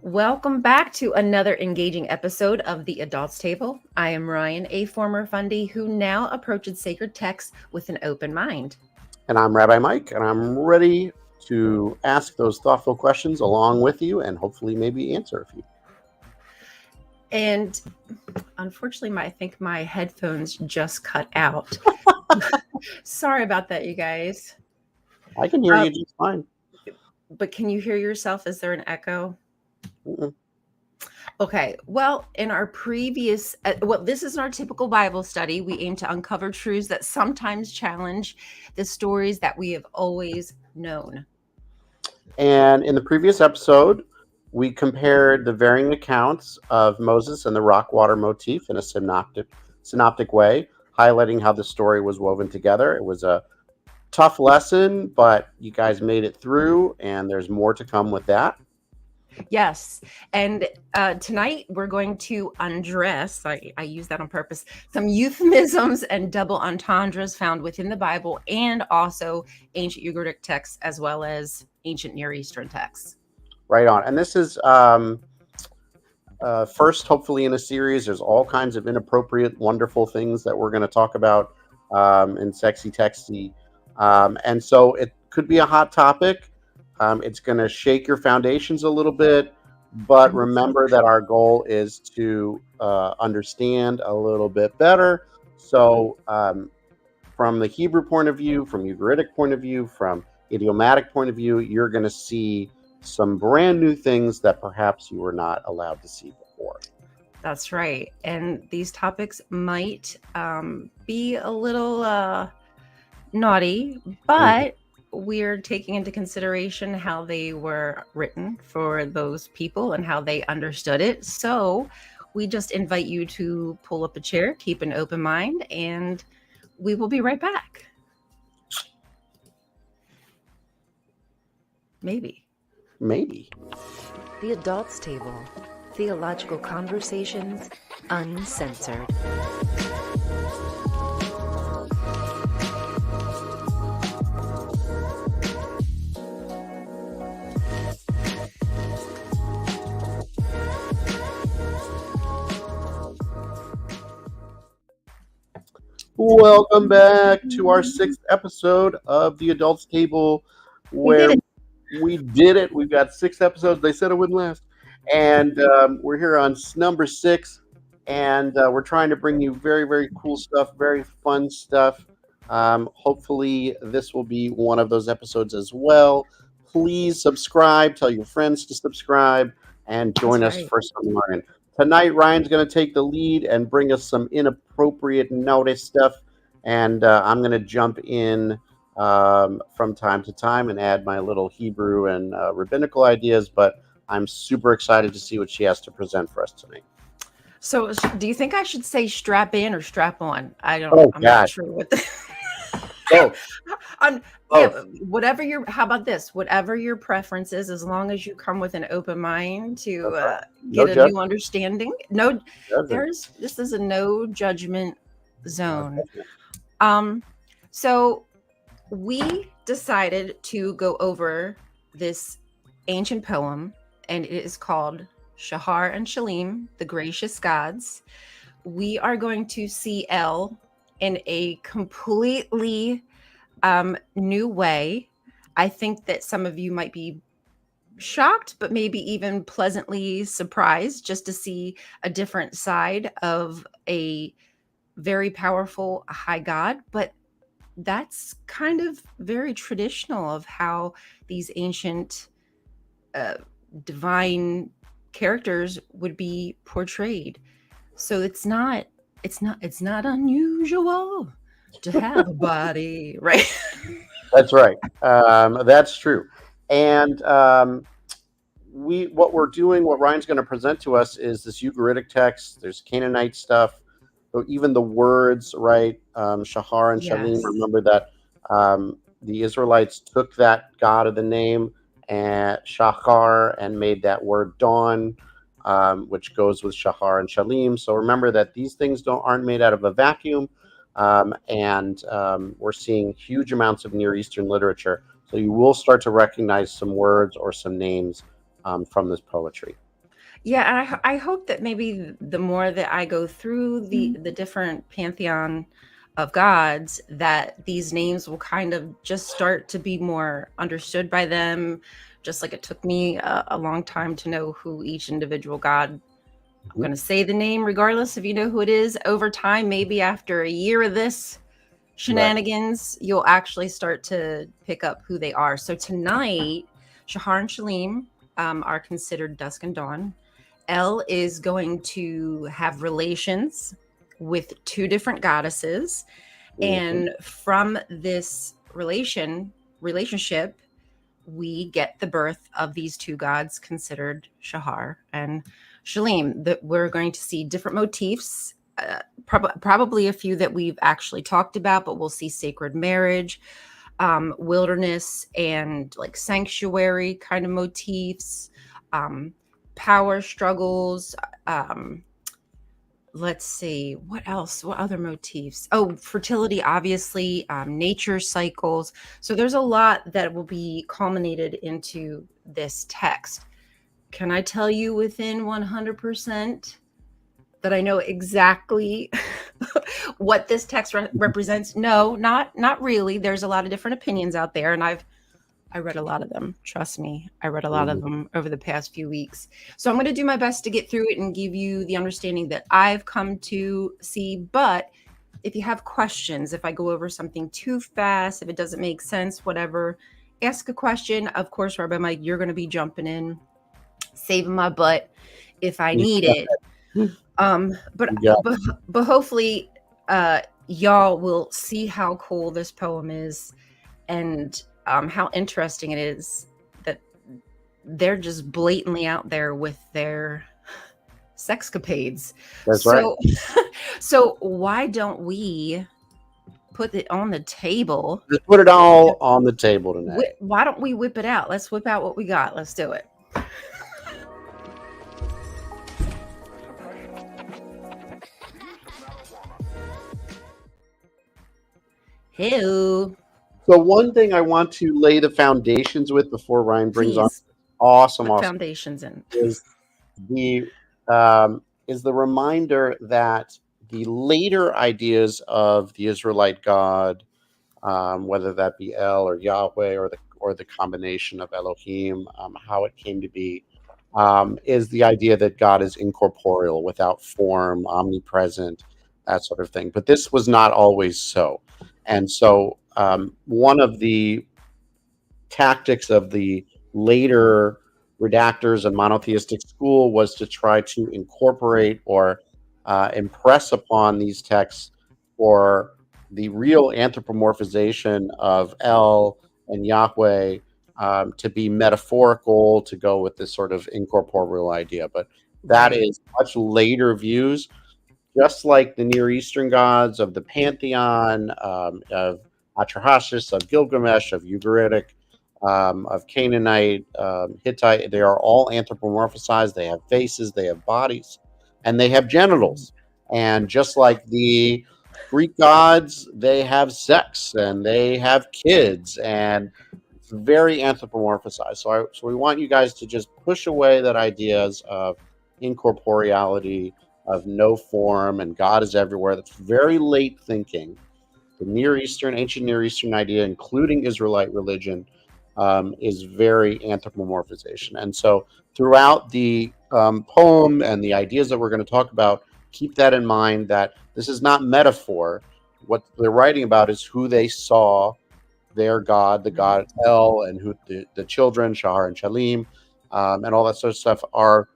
Welcome back to another engaging episode of The Adults Table. I am Rion, a former fundie who now approaches sacred texts with an open mind. And I'm Rabbi Mike, and I'm ready to ask those thoughtful questions along with you and hopefully maybe answer a few. And unfortunately, I think my headphones just cut out. Sorry about that, you guys. I can hear you just fine. But can you hear yourself? Is there an echo? Mm-mm. Okay, well, in our previous, this is our typical Bible study. We aim to uncover truths that sometimes challenge the stories that we have always known. And in the previous episode, we compared the varying accounts of Moses and the rock water motif in a synoptic way, highlighting how the story was woven together. It was a tough lesson, but you guys made it through, and there's more to come with that. Yes. And tonight we're going to undress, I use that on purpose, some euphemisms and double entendres found within the Bible and also ancient Ugaritic texts as well as ancient Near Eastern texts. Right on. And this is first, hopefully, in a series. There's all kinds of inappropriate, wonderful things that we're going to talk about in Sexy Texty. And so it could be a hot topic. It's going to shake your foundations a little bit, but remember that our goal is to understand a little bit better. So from the Hebrew point of view, from Ugaritic point of view, from idiomatic point of view, you're going to see some brand new things that perhaps you were not allowed to see before. That's right. And these topics might be a little naughty, but we're taking into consideration how they were written for those people and how they understood it. So we just invite you to pull up a chair, keep an open mind, and we will be right back. Maybe. The Adults Table. Theological conversations uncensored. Welcome back to our 6th episode of the Adults Table, where we did it. We've got 6 episodes. They said it wouldn't last. And we're here on number 6, and we're trying to bring you very, very cool stuff, very fun stuff. Hopefully, this will be one of those episodes as well. Please subscribe. Tell your friends to subscribe and join us for some learning. Tonight, Ryan's going to take the lead and bring us some inappropriate notice stuff, and I'm going to jump in from time to time and add my little Hebrew and rabbinical ideas, but I'm super excited to see what she has to present for us tonight. So do you think I should say strap in or strap on? I'm not sure what whatever how about this? Whatever your preference is, as long as you come with an open mind to get a new understanding. This is a no judgment zone. So we decided to go over this ancient poem, and it is called Shahar and Shalim, the Gracious Gods. We are going to see El in a completely new way. I think that some of you might be shocked, but maybe even pleasantly surprised just to see a different side of a very powerful high god. But that's kind of very traditional of how these ancient divine characters would be portrayed. So it's not unusual to have a body, right? That's right. That's true. And what Ryan's going to present to us is this Ugaritic text. There's Canaanite stuff, even the words, right? Shahar and Shalim. Remember that the Israelites took that god of the name and Shahar and made that word dawn, which goes with Shahar and Shalim. So remember that these things aren't made out of a vacuum. And we're seeing huge amounts of Near Eastern literature. So you will start to recognize some words or some names from this poetry. Yeah, and I hope that maybe the more that I go through the different pantheon of gods, that these names will kind of just start to be more understood by them, just like it took me a long time to know who each individual god. I'm going to say the name regardless if you know who it is. Over time, maybe after a year of this shenanigans, you'll actually start to pick up who they are. So tonight, Shahar and Shalim are considered dusk and dawn. El is going to have relations with two different goddesses. And from this relationship, we get the birth of these two gods considered Shahar and Shalim. That we're going to see different motifs, probably a few that we've actually talked about, but we'll see sacred marriage, wilderness, and like sanctuary kind of motifs, power struggles. Let's see, what else? What other motifs? Oh, fertility, obviously, nature cycles. So there's a lot that will be culminated into this text. Can I tell you within 100% that I know exactly what this text represents? No, not really. There's a lot of different opinions out there, and I read a lot of them. Trust me, I read a lot of them over the past few weeks. So I'm going to do my best to get through it and give you the understanding that I've come to see. But if you have questions, if I go over something too fast, if it doesn't make sense, whatever, ask a question. Of course, Rabbi Mike, you're going to be jumping in, saving my butt if I need it. But hopefully y'all will see how cool this poem is, and how interesting it is that they're just blatantly out there with their sexcapades. That's right. So why don't we put it on the table? Just put it all on the table tonight. Why don't we whip it out? Let's whip out what we got. Let's do it. Hello. So one thing I want to lay the foundations with before Ryan brings on awesome foundations in is the reminder that the later ideas of the Israelite God, whether that be El or Yahweh or the combination of Elohim, how it came to be, is the idea that God is incorporeal, without form, omnipresent, that sort of thing. But this was not always so. And so one of the tactics of the later redactors and monotheistic school was to try to incorporate or impress upon these texts for the real anthropomorphization of El and Yahweh to be metaphorical, to go with this sort of incorporeal idea. But that is much later views. Just like the Near Eastern gods of the pantheon, of Atrahasis, of Gilgamesh, of Ugaritic, of Canaanite, Hittite, they are all anthropomorphized. They have faces, they have bodies, and they have genitals. And just like the Greek gods, they have sex and they have kids, and it's very anthropomorphized. So we want you guys to just push away that ideas of incorporeality, of no form, and God is everywhere. That's very late thinking. The ancient Near Eastern idea, including Israelite religion, is very anthropomorphization. And so throughout the poem and the ideas that we're going to talk about, keep that in mind, that this is not metaphor. What they're writing about is who they saw their God, the God El, and who the children, Shahar and Shalim, and all that sort of stuff, are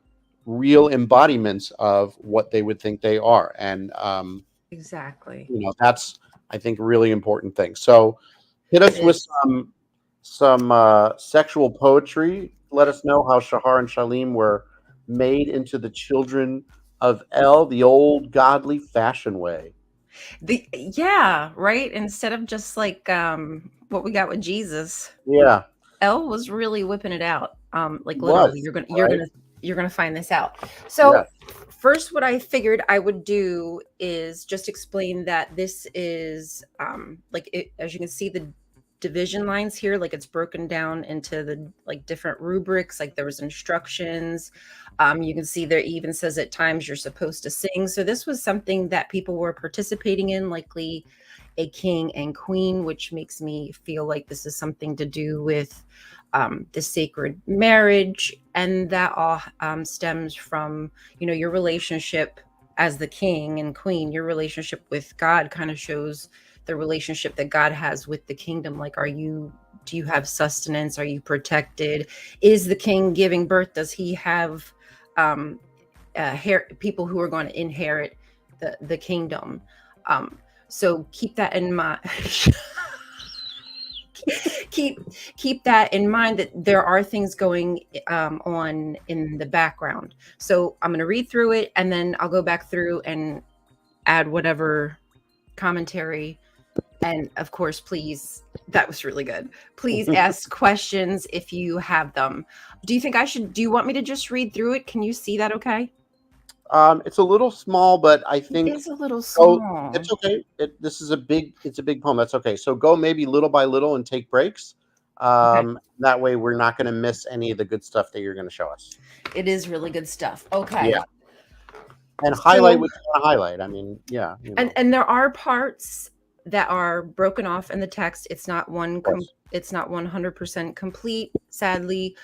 real embodiments of what they would think they are. And exactly, that's, I think, a really important thing. So hit us with some sexual poetry. Let us know how Shahar and Shalim were made into the children of El, the old godly fashion way. Right. Instead of just like what we got with Jesus. Yeah. El was really whipping it out. Like literally, you're gonna find this out. So first, what I figured I would do is just explain that this is as you can see, division lines here, like it's broken down into the like different rubrics, like there was instructions. You can see there even says at times you're supposed to sing. So this was something that people were participating in, likely a king and queen, which makes me feel like this is something to do with the sacred marriage, and that all stems from, you know, your relationship as the king and queen. Your relationship with God kind of shows the relationship that God has with the kingdom. Like, do you have sustenance? Are you protected? Is the king giving birth? Does he have people who are going to inherit the kingdom? So keep that in mind. keep that in mind, that there are things going on in the background. So I'm going to read through it, and then I'll go back through and add whatever commentary. And of course, please, that was really good. Please ask questions if you have them. Do you want me to just read through it? Can you see that okay? It's a little small, but I think It's a little small. oh, it's okay. It's a big poem. That's okay. So go maybe little by little and take breaks. Okay. That way we're not going to miss any of the good stuff that you're going to show us. It is really good stuff. Okay. Yeah. And highlight what you want to highlight. I mean, yeah. You know. And there are parts that are broken off in the text. It's not it's not 100% complete, sadly,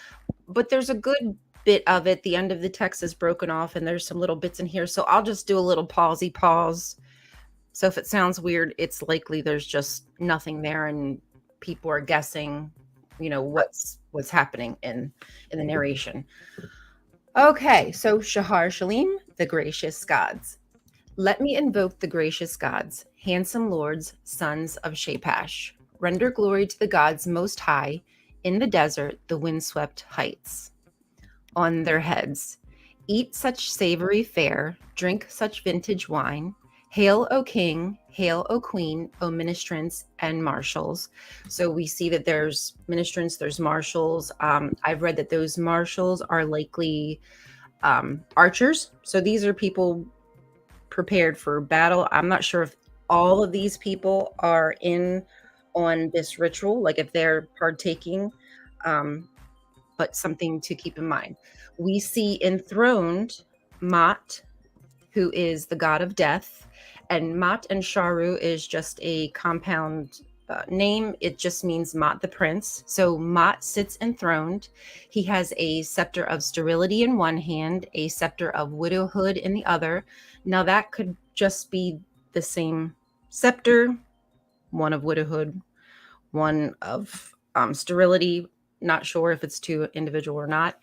but there's a good bit of it. The end of the text is broken off, and there's some little bits in here. So I'll just do a little pause. So if it sounds weird, it's likely there's just nothing there, and people are guessing, you know, what's happening in the narration. Okay, so Shahar Shalim, the gracious gods. Let me invoke the gracious gods, handsome lords, sons of Shapash. Render glory to the gods most high, in the desert, the windswept heights. On their heads, eat such savory fare, drink such vintage wine. Hail, O king, hail, O queen, O ministrants and marshals. So we see that there's ministrants, there's marshals. I've read that those marshals are likely archers. So these are people prepared for battle. I'm not sure if all of these people are in on this ritual, like if they're partaking, but something to keep in mind. We see enthroned Mat, who is the god of death, and Mat and Sharu is just a compound name. It just means Mat the prince. So Mat sits enthroned. He has a scepter of sterility in one hand, a scepter of widowhood in the other. Now that could just be the same scepter, one of widowhood, one of sterility. Not sure if it's two individual or not.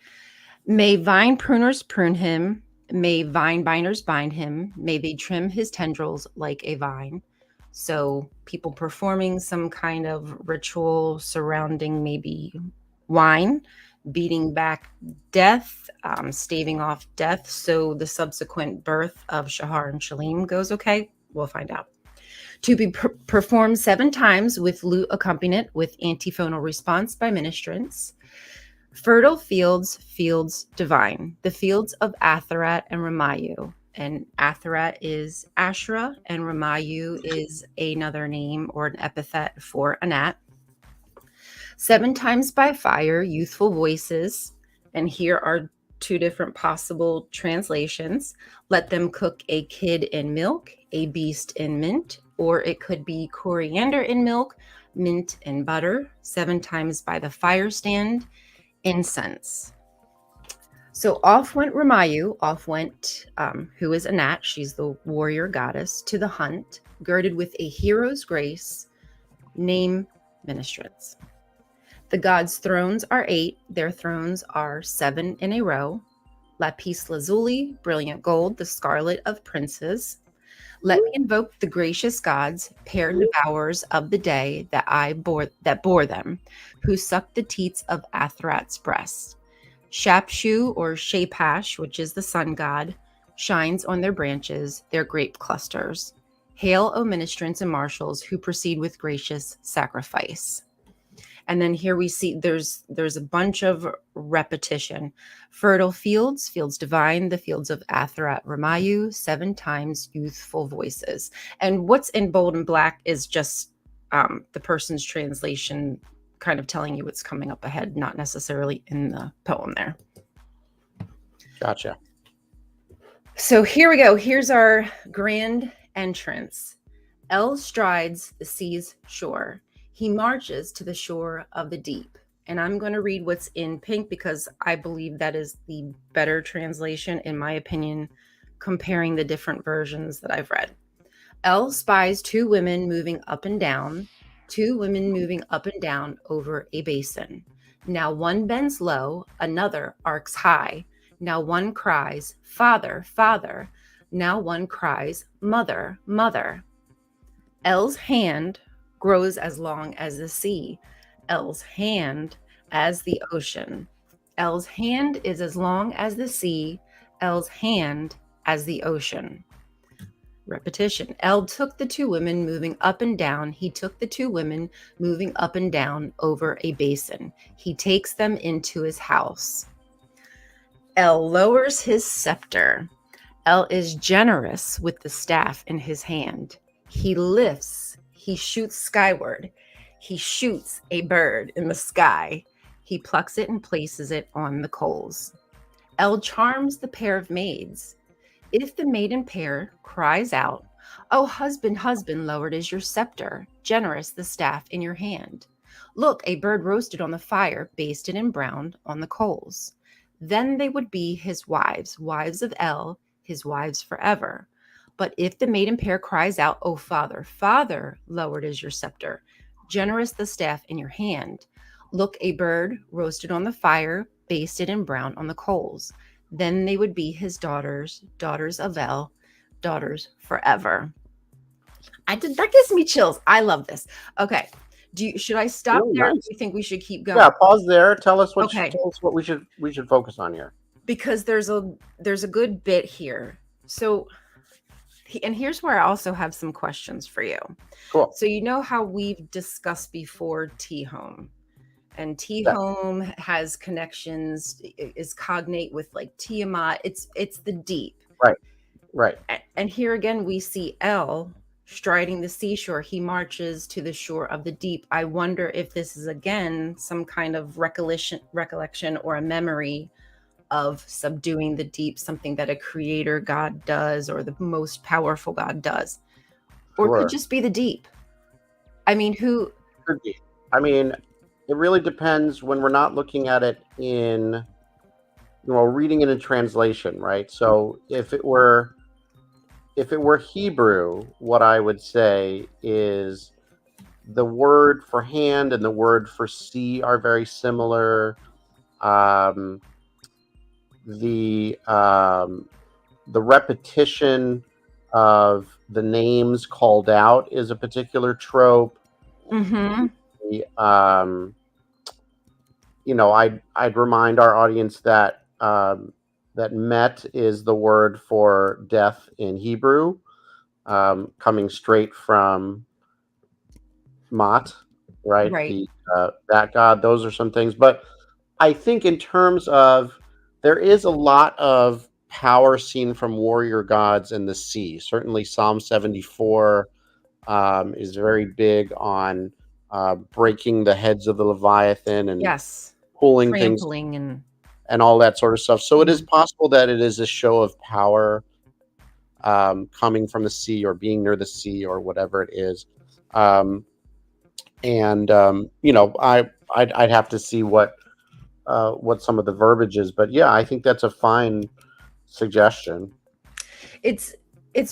May vine pruners prune him. May vine binders bind him. May they trim his tendrils like a vine. So people performing some kind of ritual surrounding maybe wine, beating back death, staving off death. So the subsequent birth of Shahar and Shalim goes okay. We'll find out. To be performed 7 times with lute accompaniment with antiphonal response by ministrants. Fertile fields, fields divine, the fields of Atharat and Ramayu. And Atharat is Asherah, and Ramayu is another name or an epithet for Anat. 7 times by fire, youthful voices. And here are 2 different possible translations. Let them cook a kid in milk, a beast in mint, or it could be coriander in milk, mint in butter. 7 times by the fire stand, incense. So off went Ramayu, who is Anat, she's the warrior goddess, to the hunt, girded with a hero's grace, name ministrants. The gods' thrones are 8, their thrones are 7 in a row. Lapis lazuli, brilliant gold, the scarlet of princes. Let me invoke the gracious gods, paired devourers of the day that bore them, who sucked the teats of Athrat's breast. Shapshu or Shapash, which is the sun god, shines on their branches, their grape clusters. Hail, O ministrants and marshals, who proceed with gracious sacrifice. And then here we see there's a bunch of repetition. Fertile fields, fields divine, the fields of Atharat Ramayu, 7 times youthful voices. And what's in bold and black is just the person's translation kind of telling you what's coming up ahead, not necessarily in the poem there. Gotcha. So here we go. Here's our grand entrance. El strides the sea's shore. He marches to the shore of the deep. And I'm going to read what's in pink because I believe that is the better translation, in my opinion, comparing the different versions that I've read. El spies two women moving up and down over a basin. Now one bends low, another arcs high. Now one cries, Father, Father. Now one cries, Mother, Mother. El's hand grows as long as the sea. El's hand as the ocean. El's hand is as long as the sea. El's hand as the ocean. Repetition. El took the two women moving up and down. He took the two women moving up and down over a basin. He takes them into his house. El lowers his scepter. El is generous with the staff in his hand. He lifts. He shoots skyward. He shoots a bird in the sky. He plucks it and places it on the coals. El charms the pair of maids. If the maiden pair cries out, "Oh, husband, husband, lowered is your scepter, generous the staff in your hand. Look, a bird roasted on the fire, basted and browned on the coals." Then they would be his wives, wives of El, his wives forever. But if the maiden pair cries out, "Oh, Father, Father, lowered is your scepter, generous the staff in your hand. Look, a bird roasted on the fire, basted and browned on the coals." Then they would be his daughters, daughters of El, daughters forever. That gives me chills. I love this. Okay. Should I stop Really there? nice. Do you think we should keep going? Yeah, pause there. Tell us what Okay. we should focus on here. Because there's a good bit here. So, and here's where I also have some questions for you. Cool. So you know how we've discussed before T-home. And T-home has connections, is cognate with like Tiamat. It's the deep. Right. And here again, we see El striding the seashore. He marches to the shore of the deep. I wonder if this is again some kind of recollection or a memory of subduing the deep, something that a creator God does or the most powerful God does. Or it could just be the deep. I mean, who? Could be. I mean, it really depends when we're not looking at it in, reading it in translation, right? So if it were Hebrew, what I would say is the word for hand and the word for sea are very similar. The repetition of the names called out is a particular trope. Mm-hmm. I'd remind our audience that that met is the word for death in Hebrew, coming straight from Mat, right? Right. That god. Those are some things, but I think in terms of, there is a lot of power seen from warrior gods in the sea. Certainly, Psalm 74 is very big on breaking the heads of the Leviathan and pulling trampling things and all that sort of stuff. So it is possible that it is a show of power coming from the sea or being near the sea or whatever it is. I'd have to see what some of the verbiage is, but yeah, I think that's a fine suggestion. It's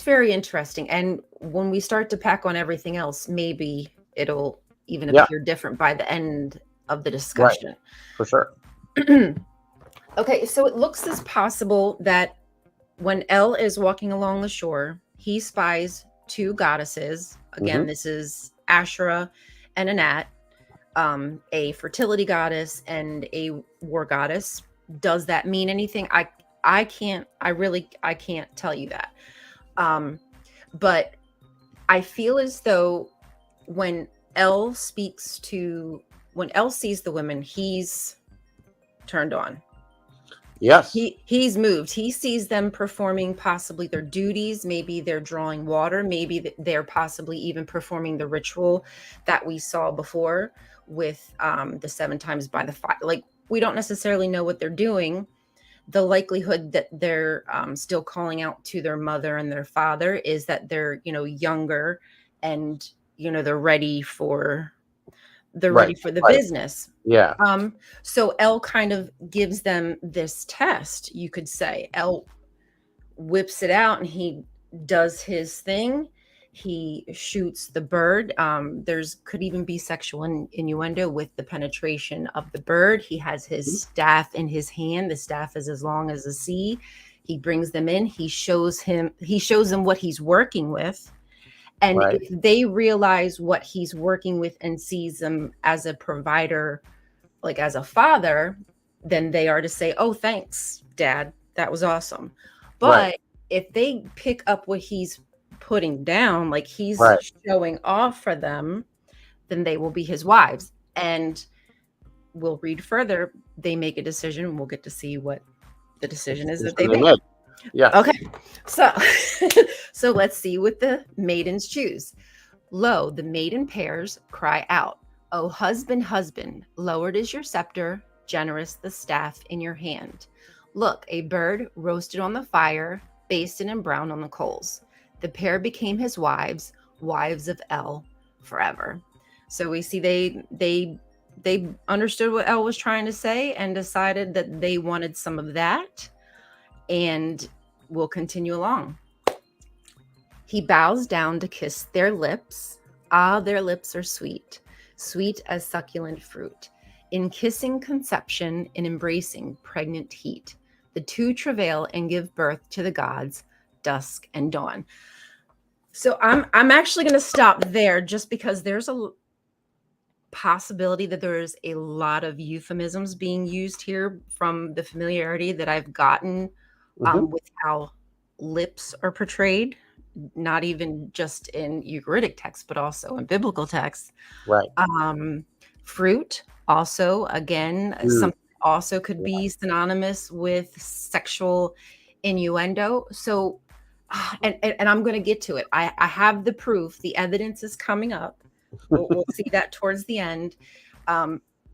very interesting, and when we start to pack on everything else, maybe it'll even appear different by the end of the discussion. Right. For sure. Okay, so it looks as possible that when El is walking along the shore, he spies two goddesses. Again, this is Asherah and Anat, a fertility goddess and a war goddess. Does that mean anything? I can't tell you that. But I feel as though when El sees the women, he's turned on. Yes. He's moved. He sees them performing possibly their duties. Maybe they're drawing water. Maybe they're possibly even performing the ritual that we saw before with the 7 times by the fire. Like, we don't necessarily know what they're doing. The likelihood that they're still calling out to their mother and their father is that they're, younger, and they're ready for Right. the Right. business. Yeah. So El kind of gives them this test, you could say. El whips it out and he does his thing. He shoots the bird. There's could even be sexual innuendo with the penetration of the bird. He has his staff in his hand. The staff is as long as the sea. He brings them in. He shows them what he's working with. And Right. if they realize what he's working with and sees them as a provider, like as a father, then they are to say, "Oh, thanks, Dad. That was awesome." But Right. if they pick up what he's putting down, like he's Right. showing off for them, then they will be his wives. And we'll read further. They make a decision, and we'll get to see what the decision is that they make. Yeah. Okay. So so let's see what the maidens choose. Lo, the maiden pairs cry out, "O husband, husband, lowered is your scepter, generous the staff in your hand. Look, a bird roasted on the fire, basted and browned on the coals. The pair became his wives, wives of El forever." So we see they understood what El was trying to say and decided that they wanted some of that. And we'll continue along. He bows down to kiss their lips. Ah, their lips are sweet, sweet as succulent fruit. In kissing conception, in embracing pregnant heat, the two travail and give birth to the gods, dusk and dawn. So I'm actually going to stop there, just because there's a possibility that there's a lot of euphemisms being used here from the familiarity that I've gotten with how lips are portrayed, not even just in Ugaritic texts, but also in biblical texts. Right. Fruit also, again, something also could be synonymous with sexual innuendo. So, and I'm going to get to it. I have the proof. The evidence is coming up. We'll see that towards the end.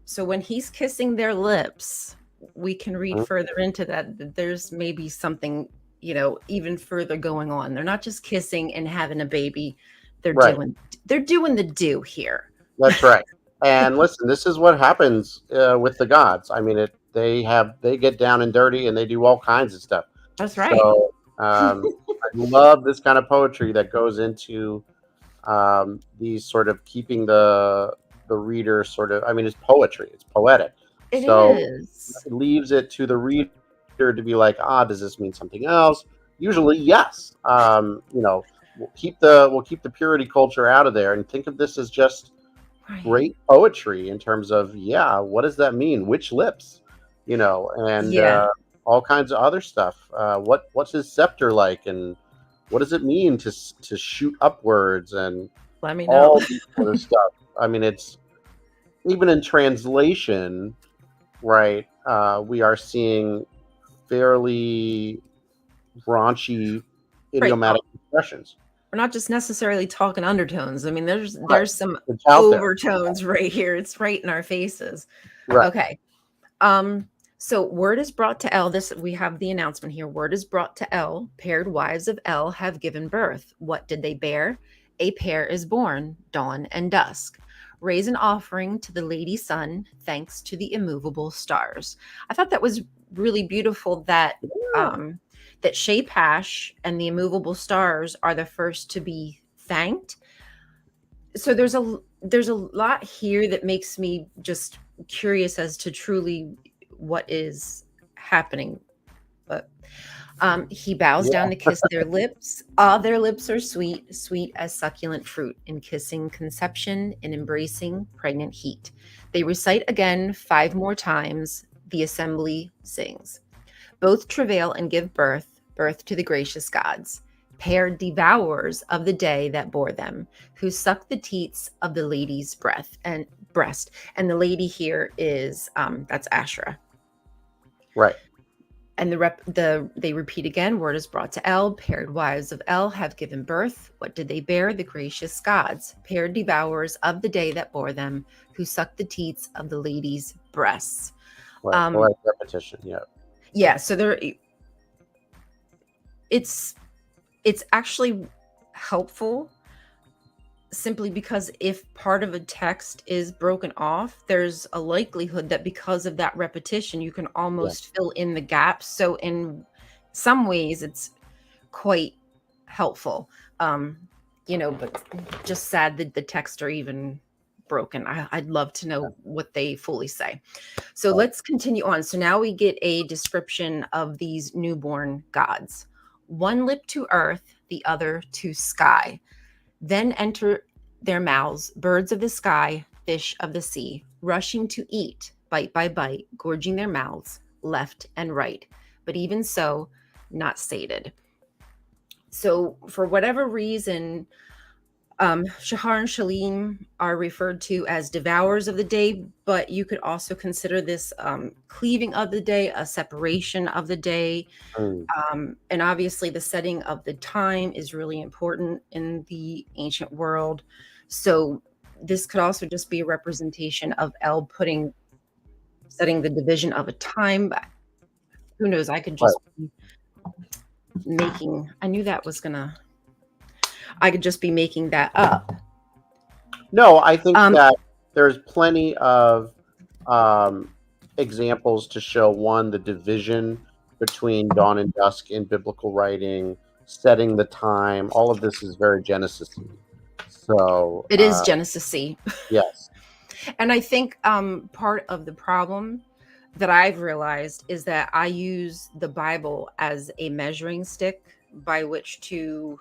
So when he's kissing their lips, we can read further into that there's maybe something, even further going on. They're not just kissing and having a baby. They're doing the do here. That's right. And listen, this is what happens with the gods. I mean, they get down and dirty and they do all kinds of stuff. That's right. So I love this kind of poetry that goes into these sort of keeping the reader sort of. I mean, it's poetry. It's poetic. It leaves it to the reader to be like, does this mean something else? Usually, yes. We'll keep the purity culture out of there and think of this as just great poetry in terms of, what does that mean? Which lips? And all kinds of other stuff. What's his scepter like, and what does it mean to shoot upwards, and let me know all this other stuff. I mean, it's even in translation, right? We are seeing fairly raunchy idiomatic expressions. We're not just necessarily talking undertones. I mean, there's some overtones right here. It's right in our faces. Right. Okay. So word is brought to El. We have the announcement here. Word is brought to El. Paired wives of El have given birth. What did they bear? A pair is born, dawn and dusk. Raise an offering to the Lady Sun, thanks to the immovable stars. I thought that was really beautiful that that Shapash and the immovable stars are the first to be thanked. So there's a lot here that makes me just curious as to truly what is happening. But he bows down to kiss their lips. Their lips are sweet, sweet as succulent fruit, in kissing conception, in embracing pregnant heat. They recite again 5 more times. The assembly sings. Both travail and give birth to the gracious gods, pair devourers of the day that bore them, who suck the teats of the lady's breast. And the lady here is that's Asherah. Right. And they repeat again, word is brought to El, paired wives of El have given birth. What did they bear? The gracious gods, paired devourers of the day that bore them, who sucked the teats of the ladies' breasts. Right. Well, that's repetition. Yeah. Yeah. So it's actually helpful, simply because if part of a text is broken off, there's a likelihood that because of that repetition, you can almost fill in the gaps. So in some ways, it's quite helpful. But just sad that the texts are even broken. I'd love to know what they fully say. So let's continue on. So now we get a description of these newborn gods. One lip to earth, the other to sky. Then enter their mouths birds of the sky, fish of the sea, rushing to eat, bite by bite, gorging their mouths left and right. But even so, not sated. So for whatever reason, Shahar and Shalim are referred to as devourers of the day, but you could also consider this cleaving of the day, a separation of the day. And obviously the setting of the time is really important in the ancient world. So this could also just be a representation of El setting the division of a time. But who knows? I could just be I knew that was I could just be making that up. No, I think that there's plenty of examples to show, one, the division between dawn and dusk in biblical writing, setting the time. All of this is very Genesis-y. So it is Genesis-y. Yes. And I think part of the problem that I've realized is that I use the Bible as a measuring stick by which to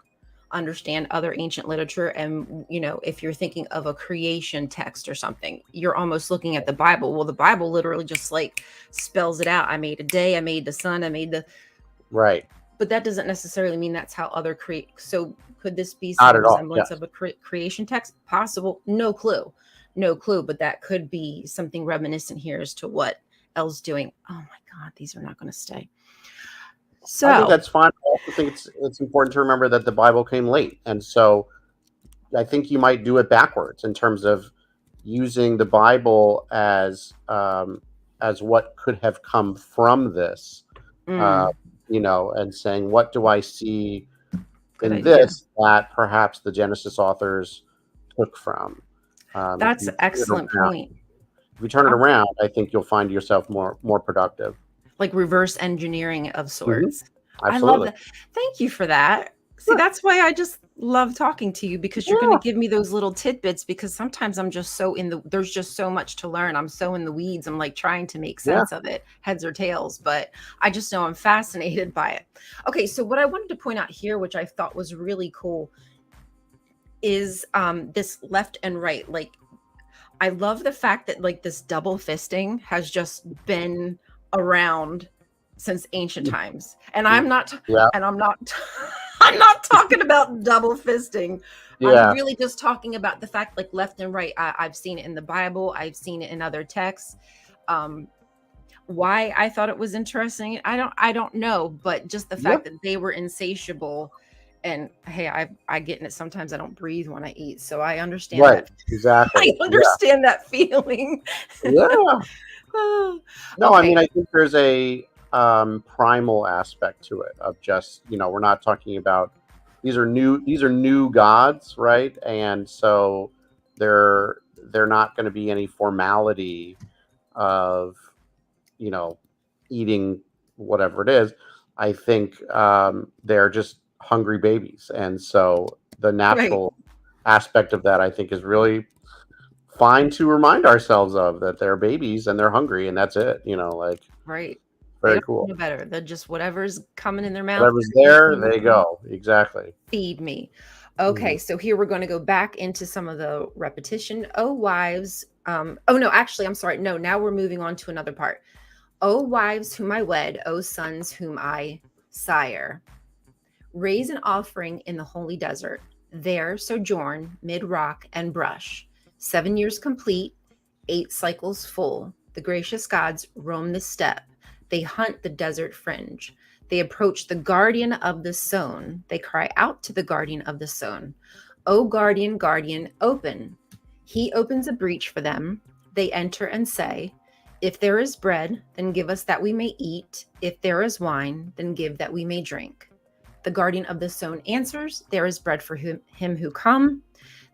understand other ancient literature. And, if you're thinking of a creation text or something, you're almost looking at the Bible. Well, the Bible literally just spells it out. I made a day, I made the sun, I made the... Right. But that doesn't necessarily mean that's how other create. So could this be some resemblance of a creation text? Possible. No clue. But that could be something reminiscent here as to what El's doing. Oh my God, these are not going to stay. So I think that's fine. I also think it's important to remember that the Bible came late, and so I think you might do it backwards in terms of using the Bible as what could have come from this, and saying, what do I see in this that perhaps the Genesis authors took from? That's an excellent point. If you turn it around, I think you'll find yourself more productive. Like reverse engineering of sorts. Mm-hmm. I love that. Thank you for that. See, that's why I just love talking to you, because you're going to give me those little tidbits, because sometimes I'm just there's just so much to learn. I'm so in the weeds. I'm trying to make sense of it, heads or tails, but I just know I'm fascinated by it. Okay. So what I wanted to point out here, which I thought was really cool, is this left and right. I love the fact that this double fisting has just been around since ancient times, and I'm not I'm not talking about double fisting. I'm really just talking about the fact left and right. I've seen it in the Bible, I've seen it in other texts. Why I thought it was interesting, I don't know, but just the fact that they were insatiable. And hey, I get in it sometimes. I don't breathe when I eat, so I understand that. Exactly. I understand that feeling. No, I mean, I think there's a primal aspect to it of just, we're not talking about, these are new gods, right? And so they're not going to be any formality of, eating whatever it is. I think they're just hungry babies. And so the natural aspect of that, I think, is really fine to remind ourselves of, that they're babies and they're hungry, and that's it. Right. Very cool. No better. They're just whatever's coming in their mouth. Whatever's there, they go. Exactly. Feed me. Okay, so here we're going to go back into some of the repetition. Oh, wives. Oh no, actually, I'm sorry. No, now we're moving on to another part. Oh, wives whom I wed. Oh, sons whom I sire. Raise an offering in the holy desert. There sojourn mid rock and brush. 7 years complete, 8 cycles full. The gracious gods roam the steppe. They hunt the desert fringe. They approach the guardian of the sown. They cry out to the guardian of the sown. O guardian, guardian, open. He opens a breach for them. They enter and say, if there is bread, then give us that we may eat. If there is wine, then give that we may drink. The guardian of the sown answers, there is bread for him who come.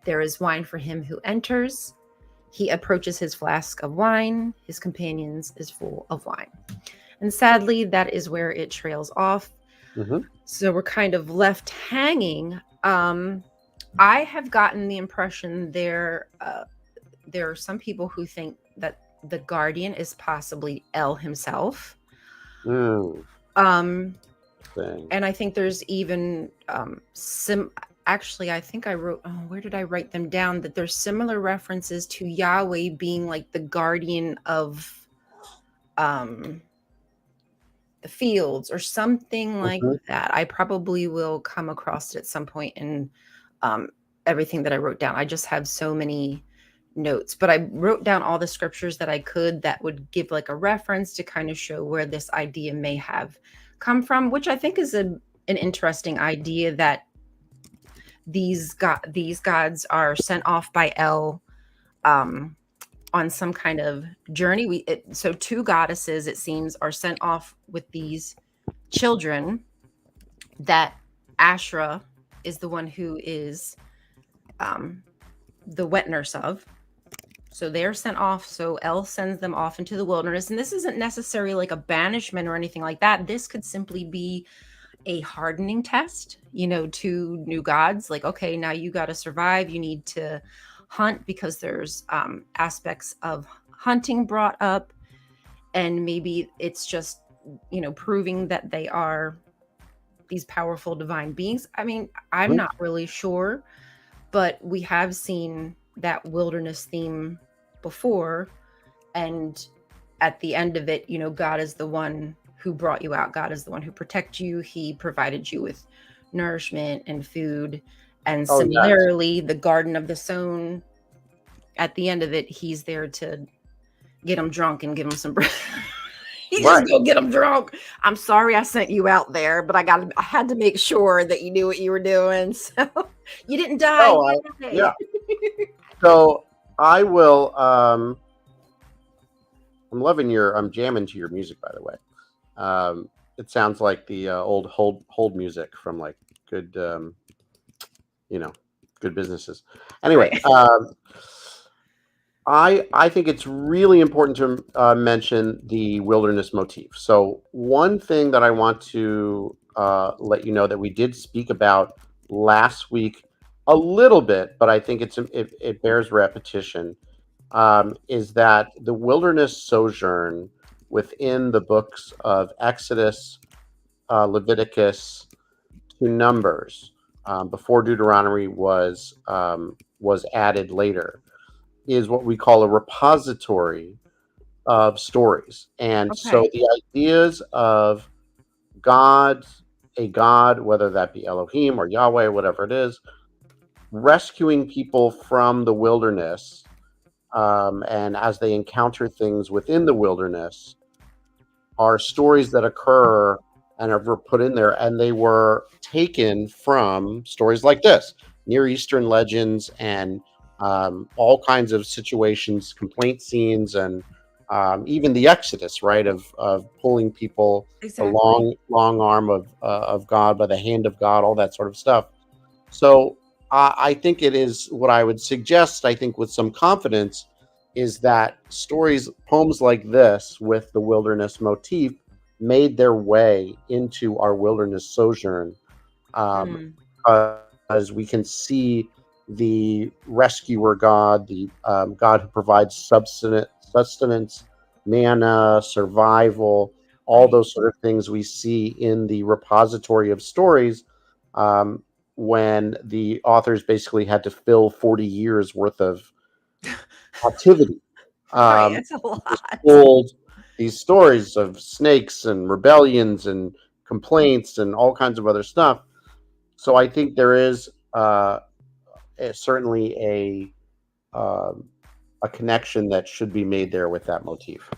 There is wine for him who enters. He approaches his flask of wine. His companions is full of wine. And sadly, that is where it trails off. Mm-hmm. So we're kind of left hanging. I have gotten the impression there are some people who think that the guardian is possibly El himself. Mm. And I think there's even actually, I think I wrote, where did I write them down? That there's similar references to Yahweh being like the guardian of the fields or something like that. I probably will come across it at some point in everything that I wrote down. I just have so many notes, but I wrote down all the scriptures that I could that would give like a reference to kind of show where this idea may have come from, which I think is an interesting idea, that these gods are sent off by El on some kind of journey. So two goddesses, it seems, are sent off with these children that Ashra is the one who is the wet nurse of. So they're sent off. So El sends them off into the wilderness. And this isn't necessarily like a banishment or anything like that. This could simply be a hardening test, to new gods. Like, okay, now you got to survive. You need to hunt because there's aspects of hunting brought up. And maybe it's just, proving that they are these powerful divine beings. I mean, I'm not really sure, but we have seen that wilderness theme before, and at the end of it, God is the one who brought you out. God is the one who protected you. He provided you with nourishment and food. And similarly, the garden of the sown, at the end of it, he's there to get them drunk and give them some bread. He's just gonna get them drunk. I'm sorry I sent you out there, but I had to make sure that you knew what you were doing. So you didn't die. Yeah. So I will. I'm jamming to your music, by the way. It sounds like the old hold music from like good, good businesses. Anyway, I think it's really important to mention the wilderness motif. So one thing that I want to let you know that we did speak about last week a little bit, but I think it bears repetition, is that the wilderness sojourn within the books of Exodus, Leviticus to Numbers, before Deuteronomy was added later, is what we call a repository of stories. And so the ideas of a God, whether that be Elohim or Yahweh, whatever it is, rescuing people from the wilderness, and as they encounter things within the wilderness, are stories that occur and are put in there, and they were taken from stories like this, Near Eastern legends, and all kinds of situations, complaint scenes, and even the Exodus, right, of pulling people, the long arm of God, by the hand of God, all that sort of stuff. So I think it is what I would suggest, I think with some confidence, is that poems like this with the wilderness motif made their way into our wilderness sojourn, as we can see the rescuer God, the God who provides sustenance, manna, survival, all those sort of things we see in the repository of stories, when the authors basically had to fill 40 years worth of captivity. It's a lot. Told these stories of snakes and rebellions and complaints and all kinds of other stuff. So I think there is certainly a connection that should be made there with that motif.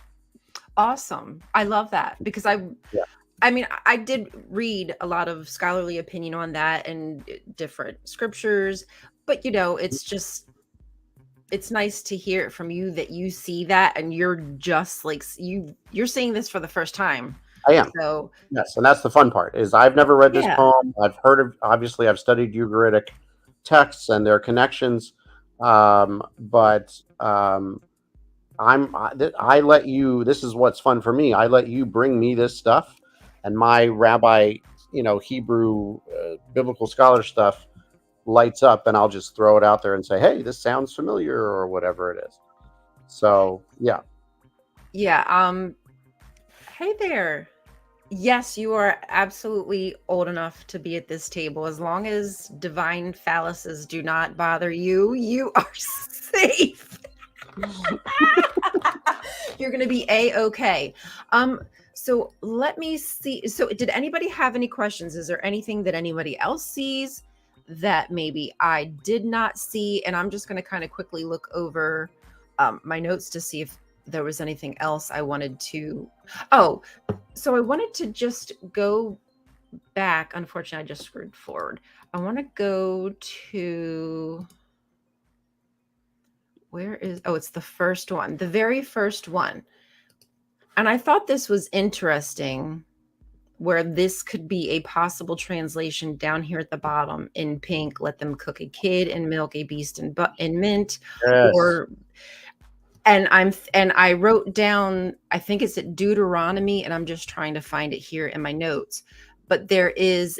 Awesome. I love that because Yeah. I mean, I did read a lot of scholarly opinion on that and different scriptures, but it's nice to hear it from you that you see that and you're just like you're seeing this for the first time. I am. So Yes, and that's the fun part is I've never read this yeah. poem. I've heard of, obviously I've studied Ugaritic texts and their connections, but I let you. This is what's fun for me. I let you bring me this stuff, and my rabbi, Hebrew biblical scholar stuff lights up, and I'll just throw it out there and say, "Hey, this sounds familiar," or whatever it is. So yeah, Yeah. Hey there. Yes, you are absolutely old enough to be at this table. As long as divine phalluses do not bother you, you are safe. You're going to be A-okay. So let me see. So did anybody have any questions? Is there anything that anybody else sees that maybe I did not see? And I'm just going to kind of quickly look over my notes to see if there was anything else I wanted to. Oh, so I wanted to just go back. Unfortunately, I just screwed forward. I want to go to it's the first one, the very first one. And I thought this was interesting where this could be a possible translation down here at the bottom in pink. Let them cook a kid in milk, a beast in mint, yes, or and I wrote down, I think it's at Deuteronomy, and I'm just trying to find it here in my notes. But there is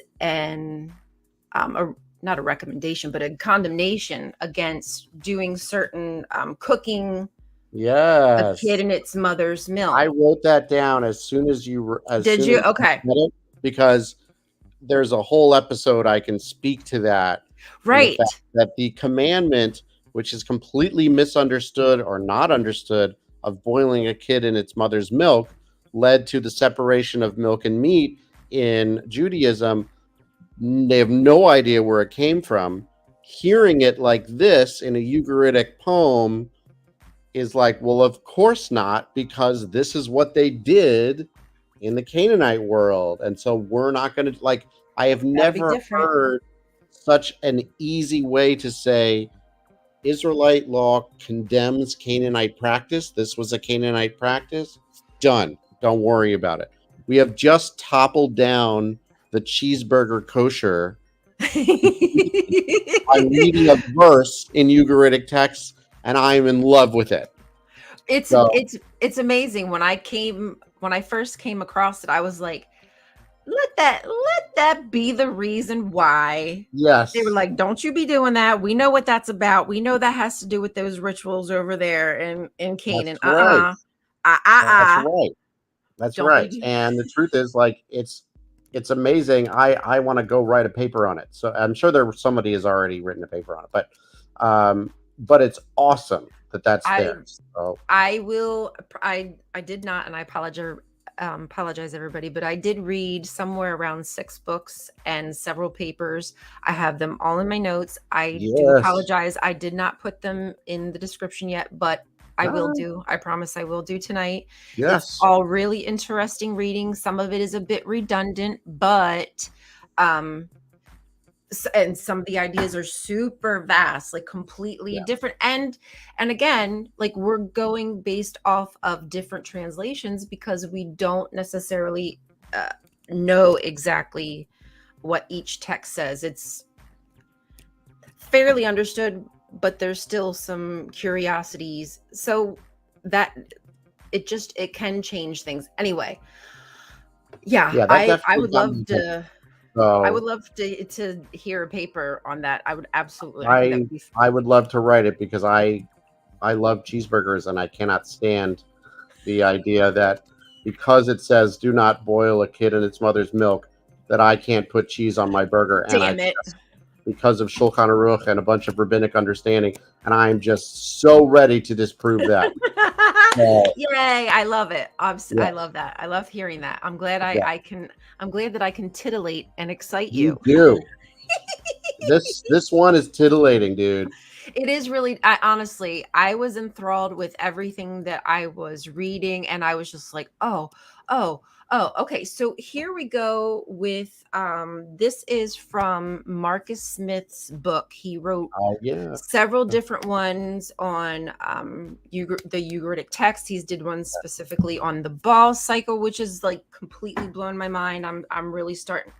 not a recommendation, but a condemnation against doing certain cooking a yes. kid in its mother's milk. I wrote that down as soon as you Did you? Okay. said it, because there's a whole episode I can speak to that. Right. The fact that the commandment, which is completely misunderstood or not understood, of boiling a kid in its mother's milk, led to the separation of milk and meat in Judaism. They have no idea where it came from. Hearing it like this in a Ugaritic poem is like, well, of course not, because this is what they did in the Canaanite world. And so we're not going to, like, I have never heard such an easy way to say Israelite law condemns Canaanite practice. This was a Canaanite practice. Done. Don't worry about it. We have just toppled down the cheeseburger kosher. I'm reading a verse in Ugaritic text, and I'm in love with it. It's amazing. When I first came across it, I was like, let that be the reason why. Yes. They were like, don't you be doing that. We know what that's about. We know that has to do with those rituals over there in Canaan. That's right. That's right. That's Don't right. And the truth is, like, it's amazing. I want to go write a paper on it. So I'm sure somebody has already written a paper on it, but it's awesome that's there. So I will. I did not, and I apologize everybody, but I did read somewhere around 6 books and several papers. I have them all in my notes. I do apologize. I did not put them in the description yet, but I will do. I promise I will do tonight. Yes. It's all really interesting reading. Some of it is a bit redundant, but and some of the ideas are super vast, like completely different. And again, like, we're going based off of different translations because we don't necessarily know exactly what each text says. It's fairly understood, but there's still some curiosities, so that it can change things. Anyway, I would love to. I would love to hear a paper on that. I would absolutely. I would love to write it because I love cheeseburgers, and I cannot stand the idea that because it says do not boil a kid in its mother's milk, that I can't put cheese on my burger. Damn it. Because of Shulchan Aruch and a bunch of rabbinic understanding, and I'm just so ready to disprove that. Yay! I love it. I love that. I love hearing that. I'm glad I'm glad that I can titillate and excite you. You do. This one is titillating, dude. It is really, I honestly, I was enthralled with everything that I was reading, and I was just like, oh, okay. So here we go with this is from Marcus Smith's book. He wrote Oh yeah. several different ones on the Ugaritic text. He's did one specifically on the ball cycle, which is like completely blown my mind. I'm really starting,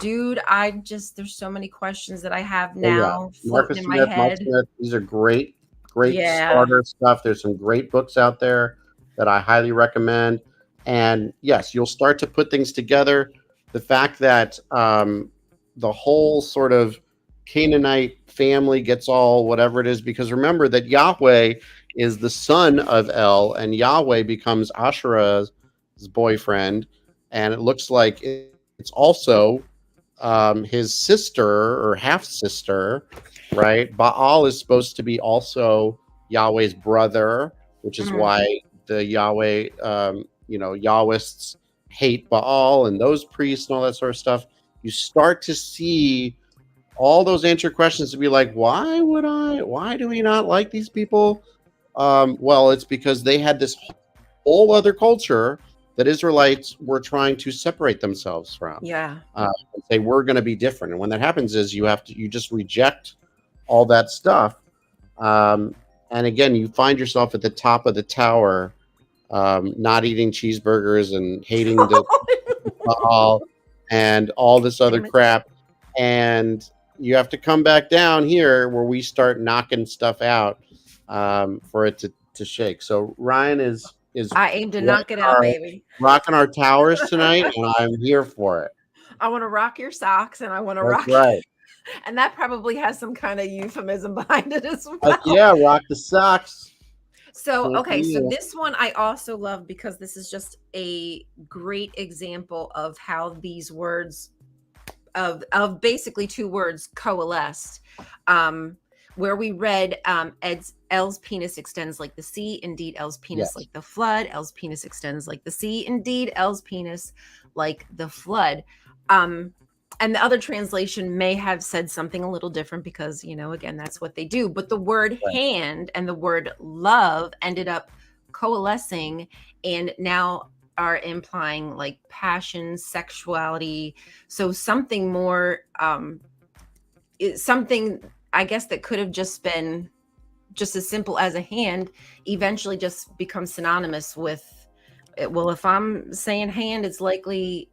dude. There's so many questions that I have Oh yeah. now floating Marcus in my Smith, Mike head. Smith. These are great Yeah. starter stuff. There's some great books out there that I highly recommend. And yes, you'll start to put things together. The fact that the whole sort of Canaanite family gets all whatever it is, because remember that Yahweh is the son of El, and Yahweh becomes Asherah's boyfriend, and it looks like it's also his sister or half sister, right? Baal is supposed to be also Yahweh's brother, which is Mhm. why the Yahweh, Yahwists hate Baal and those priests and all that sort of stuff. You start to see all those answer questions to be like, why do we not like these people? Well, it's because they had this whole other culture that Israelites were trying to separate themselves from. Yeah. And say we're going to be different. And when that happens, is you just reject all that stuff. And again, you find yourself at the top of the tower, not eating cheeseburgers and hating the Baal and all this other Damn it. crap. And you have to come back down here where we start knocking stuff out for it to shake. So Ryan is I aim to knock it rocking out, our, baby. rocking our towers tonight, and I'm here for it. I want to rock your socks, and I want to That's rock, right. and that probably has some kind of euphemism behind it as well. Yeah, rock the socks. So, Good for okay, so you. this one I also love because this is just a great example of how these words of basically two words coalesced. Where we read L's penis extends like the sea, indeed L's penis Yes. like the flood. L's penis extends like the sea, indeed L's penis like the flood. And the other translation may have said something a little different because, again, that's what they do. But the word Right. hand and the word love ended up coalescing and now are implying like passion, sexuality. So something more, something I guess that could have just been just as simple as a hand eventually just becomes synonymous with it. Well, if I'm saying hand, it's likely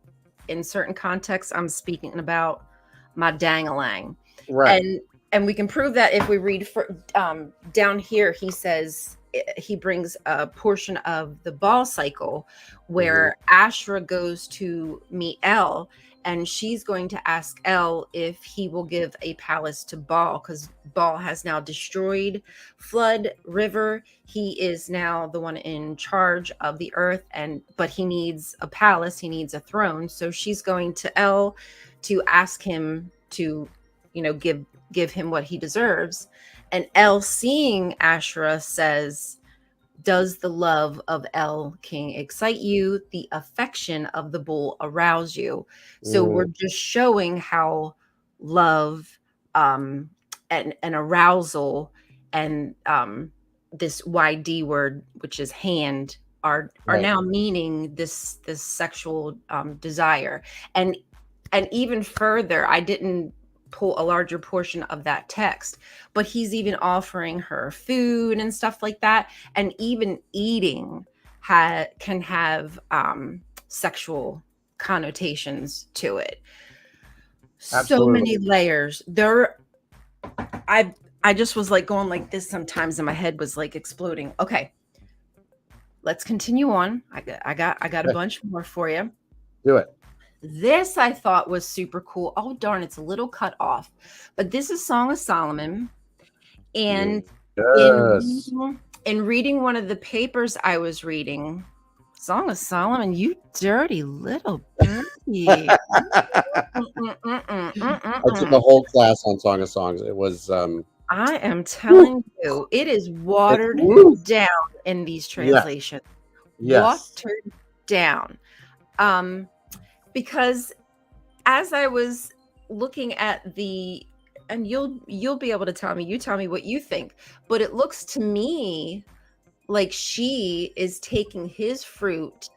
in certain contexts I'm speaking about my dang-a-lang. Right. And we can prove that if we read down here. He says he brings a portion of the ball cycle where Asherah goes to meet El, and she's going to ask El if he will give a palace to Baal, because Baal has now destroyed flood river. He is now the one in charge of the earth, but he needs a palace, he needs a throne. So she's going to El to ask him to, give him what he deserves. And El, seeing Asherah, says, does the love of El King excite you? The affection of the bull arouse you? So we're just showing how love and arousal and this YD word, which is hand, are Right. now meaning this sexual desire. And even further, I didn't pull a larger portion of that text, but he's even offering her food and stuff like that. And even eating can have sexual connotations to it. Absolutely. So many layers there. I just was like going like this sometimes, and my head was like exploding. Okay, let's continue on. I got a bunch more for you. Do it. This I thought was super cool. Oh, darn, it's a little cut off. But this is Song of Solomon. And Yes. in reading one of the papers I was reading, Song of Solomon, you dirty little birdie. I took a whole class on Song of Songs. It was I am telling you, it is watered down in these translations. Yes. Watered down. Because as I was looking at the and you'll be able to tell me. You tell me what you think. But it looks to me like she is taking his fruit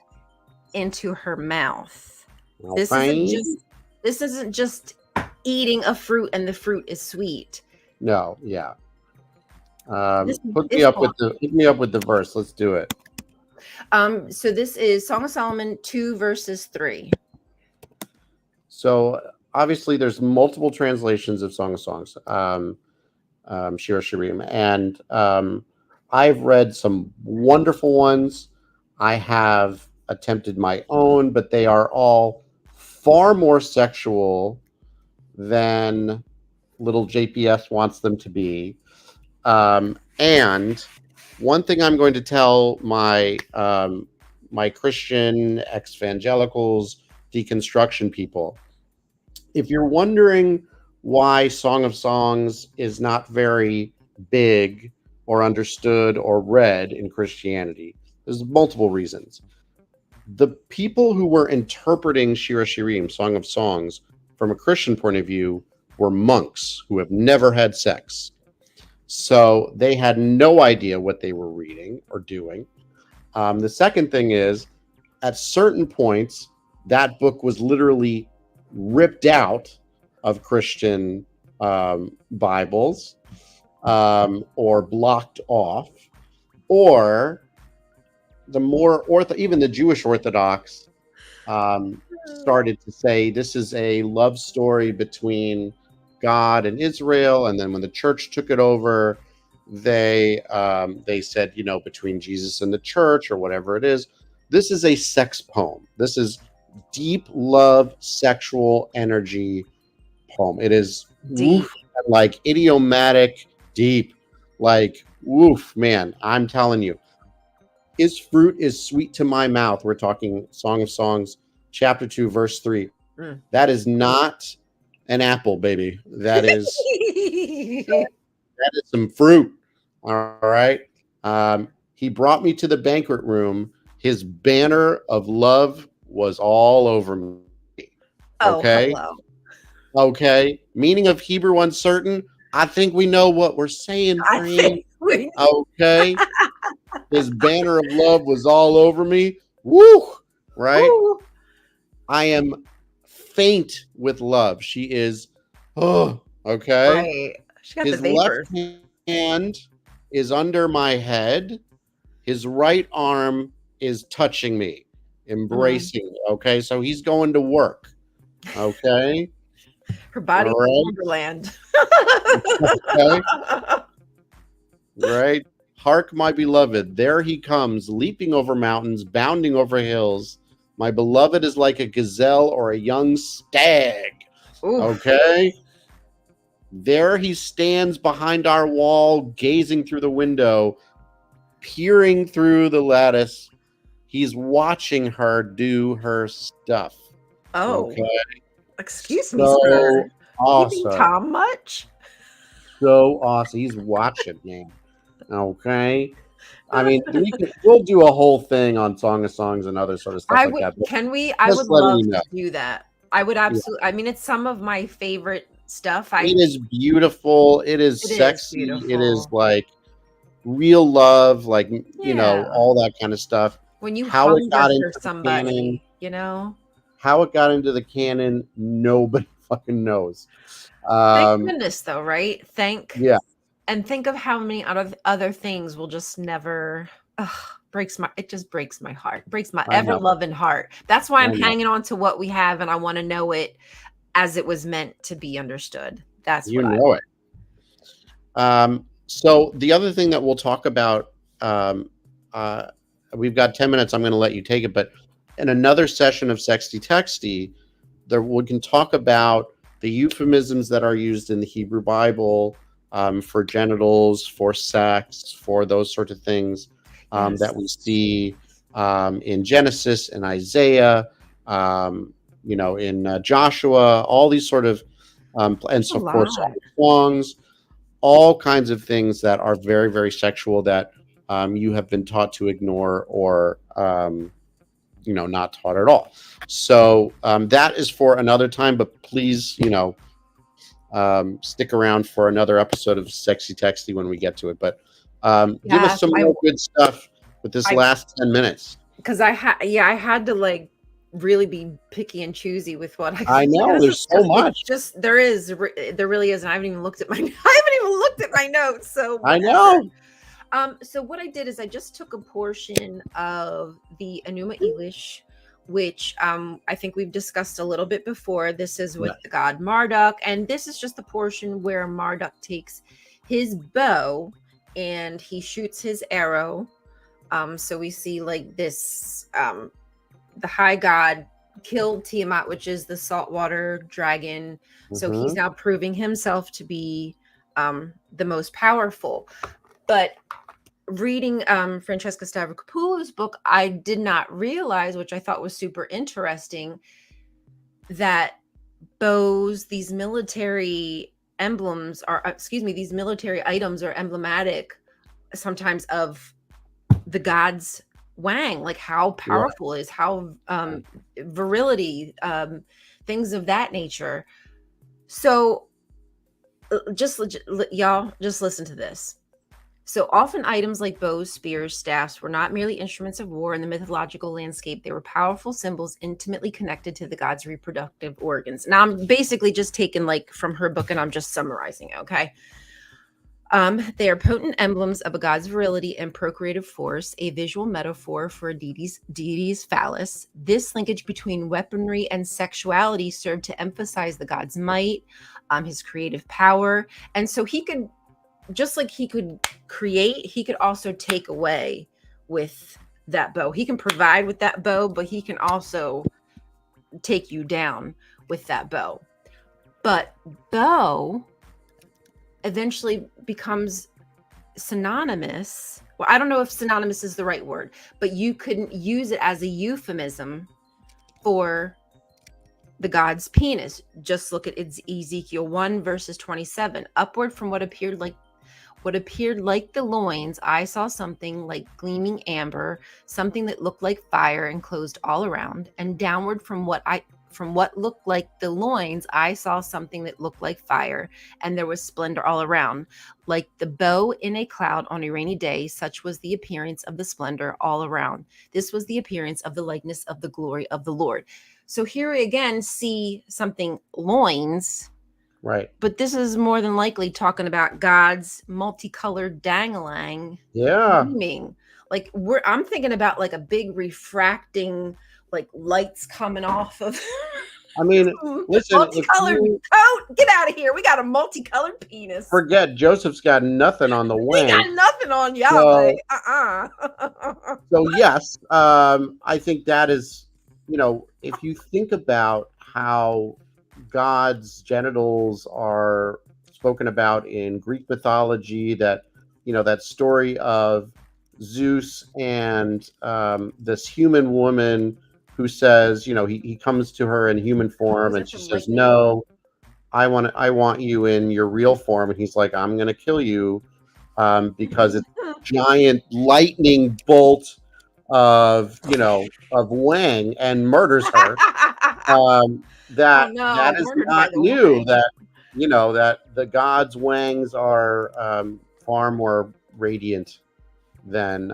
into her mouth. This isn't just eating a fruit and the fruit is sweet. No, yeah. Hook me up with the verse. Let's do it. So this is Song of Solomon 2 verses 3. So obviously there's multiple translations of Song of Songs, Shir Shirim, and I've read some wonderful ones. I have attempted my own, but they are all far more sexual than little JPS wants them to be. And one thing I'm going to tell my my Christian ex-evangelicals, deconstruction people, if you're wondering why Song of Songs is not very big or understood or read in Christianity, there's multiple reasons. The people who were interpreting Shir Shirim, Song of Songs, from a Christian point of view were monks who have never had sex. So they had no idea what they were reading or doing. The second thing is, at certain points, that book was literally ripped out of Christian Bibles or blocked off, or the more even the Jewish Orthodox started to say this is a love story between God and Israel, and then when the church took it over, they said, between Jesus and the church or whatever it is, this is a sex poem. This is deep love, sexual energy poem. It is Deep. Woof, like idiomatic, deep, like woof, man. I'm telling you, his fruit is sweet to my mouth. We're talking Song of Songs, chapter 2, verse 3. That is not an apple, baby. That is that is some fruit. All right. He brought me to the banquet room. His banner of love was all over me. Okay. Oh, hello. Okay. Meaning of Hebrew uncertain. I think we know what we're saying, friend. Okay. His banner of love was all over me. Woo! Right? Woo. I am faint with love. She is, okay. Right. She got His the vapors. left hand is under my head. His right arm is touching me, embracing me. Okay. So he's going to work. Okay. Her body is Wonderland. Okay. Right. Hark, my beloved, there he comes, leaping over mountains, bounding over hills. My beloved is like a gazelle or a young stag. Oof. Okay. There he stands behind our wall, gazing through the window, peering through the lattice. He's watching her do her stuff. Oh. Okay. Excuse me, so sir. Awesome. You think Tom much? So awesome. He's watching, man. Okay. I mean, we'll do a whole thing on Song of Songs and other sort of stuff like that. Can we? I would love to do that. I would absolutely. Yeah. I mean, it's some of my favorite stuff. It is beautiful. It is sexy. It is like real love, like, all that kind of stuff. When you how it got into somebody, canon, how it got into the canon, nobody fucking knows. Thank goodness, though, right? And think of how many other things will just never it just breaks my heart, breaks my ever-loving heart. That's why I'm hanging on to what we have, and I want to know it as it was meant to be understood. That's you know it. So the other thing that we'll talk about, we've got 10 minutes. I'm going to let you take it, but in another session of Sexty Texty, we can talk about the euphemisms that are used in the Hebrew Bible. For genitals, for sex, for those sorts of things that we see in Genesis and Isaiah, in Joshua, all these sort of, and so of course, songs, all kinds of things that are very, very sexual that you have been taught to ignore or, not taught at all. So that is for another time, but please, stick around for another episode of Sexy Texty when we get to it. But give us some more good stuff with this last 10 minutes. Because I had to like really be picky and choosy with what I know. There's so much. There really is. And I haven't even looked at my notes. So I know. So what I did is I just took a portion of the Enuma Elish, which I think we've discussed a little bit before. This is with the god Marduk, and this is just the portion where Marduk takes his bow and he shoots his arrow. So we see like this, the high god killed Tiamat, which is the saltwater dragon. So he's now proving himself to be the most powerful. But reading Francesca Stavropoulos' book, I did not realize, which I thought was super interesting, that bows, these military emblems these military items are emblematic sometimes of the gods Wang, like how powerful is, how virility, things of that nature. So y'all just listen to this. So often items like bows, spears, staffs were not merely instruments of war in the mythological landscape. They were powerful symbols intimately connected to the god's reproductive organs. Now I'm basically just taking like from her book and I'm just summarizing, okay? They are potent emblems of a god's virility and procreative force, a visual metaphor for a deity's phallus. This linkage between weaponry and sexuality served to emphasize the god's might, his creative power. And so he could, just like he could create, he could also take away with that bow. He can provide with that bow, but he can also take you down with that bow. But bow eventually becomes synonymous. Well, I don't know if synonymous is the right word, but you couldn't use it as a euphemism for the god's penis. Just look at Ezekiel 1 verses 27. Upward from what appeared like the loins, I saw something like gleaming amber, something that looked like fire enclosed all around, and downward from what looked like the loins, I saw something that looked like fire, and there was splendor all around, like the bow in a cloud on a rainy day. Such was the appearance of the splendor all around. This was the appearance of the likeness of the glory of the Lord. So here we again see something loins, right? But this is more than likely talking about God's multicolored dangling, gleaming. Like I'm thinking about like a big refracting, like lights coming off of. I mean, listen, multicolored coat. Get out of here. We got a multicolored penis. Forget Joseph's got nothing on the wing. He got nothing on Yahweh. So yes, I think that is, if you think about how God's genitals are spoken about in Greek mythology, that that story of Zeus and this human woman who says, he comes to her in human form and she says, no, I want you in your real form. And he's like, I'm going to kill you because it's a giant lightning bolt of Wang, and murders her. That is not new. That, that the gods' Wangs are far more radiant than